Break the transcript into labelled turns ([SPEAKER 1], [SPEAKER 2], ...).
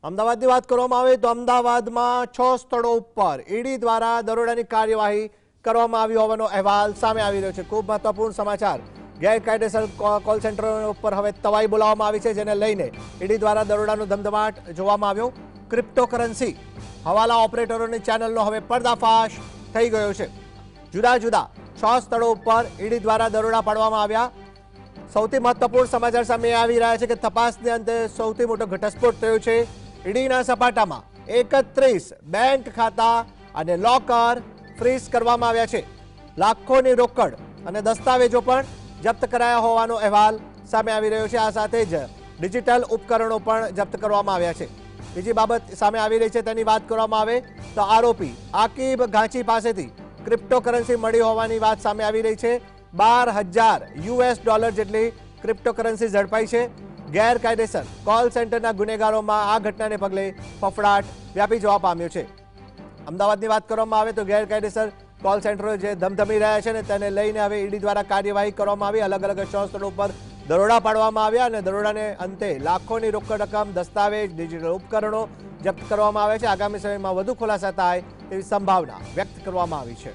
[SPEAKER 1] અમદાવાદની વાત કરવામાં આવે તો અમદાવાદમાં 6 સ્થળો ઉપર ઈડી દ્વારા દરોડાની કાર્યવાહી કરવામાં આવી હોવાનો અહેવાલ સામે આવી રહ્યો છે। ખૂબ મહત્વપૂર્ણ સમાચાર, ગેરકાયદેસર કોલ સેન્ટરો ઉપર હવે તવાઈ બોલાવવામાં આવી છે, જેને લઈને ઈડી દ્વારા દરોડાનો ધમધમાટ જોવામાં આવ્યો। ક્રિપ્ટોકરન્સી હવાલા ઓપરેટરોની ચેનલનો હવે પર્દાફાશ થઈ ગયો છે। જુદા જુદા 6 સ્થળો ઉપર ઈડી દ્વારા દરોડા પાડવામાં આવ્યા। સૌથી મહત્વપૂર્ણ સમાચાર સામે આવી રહ્યા છે કે તપાસને અંતે સૌથી મોટો ઘટસ્ફોટ થયો છે। ઈડીના સપાટામાં 31 બેંક ખાતા અને લોકર ફ્રીઝ કરવામાં આવ્યા છે। લાખોની રોકડ અને દસ્તાવેજો પણ જપ્ત કરાયા હોવાનો અહેવાલ સામે આવી રહ્યો છે। આ સાથે જ ડિજિટલ ઉપકરણો પણ જપ્ત કરવામાં આવ્યા છે। બીજી બાબત સામે આવી રહી છે તેની વાત કરવામાં આવે તો આરોપી આકીબ ઘાંચી પાસેથી ક્રિપ્ટોકરન્સી મળી હોવાની વાત સામે આવી રહી છે। $12,000 જેટલી ક્રિપ્ટોકરન્સી ઝડપાઈ છે। ગેરકાયદેસર કોલ સેન્ટરના ગુનેગારોમાં આ ઘટનાને પગલે ફફડાટ વ્યાપી જવા પામ્યો છે। અમદાવાદની વાત કરવામાં આવે તો ગેરકાયદેસર કોલ સેન્ટરો જે ધમધમી રહ્યા છે ને તેને લઈને હવે ઈડી દ્વારા કાર્યવાહી કરવામાં આવી। અલગ અલગ 6 સ્થળો પર દરોડા પાડવામાં આવ્યા અને દરોડાને અંતે લાખોની રોકડ રકમ, દસ્તાવેજ, ડિજિટલ ઉપકરણો જપ્ત કરવામાં આવે છે। આગામી સમયમાં વધુ ખુલાસા થાય તેવી સંભાવના વ્યક્ત કરવામાં આવી છે।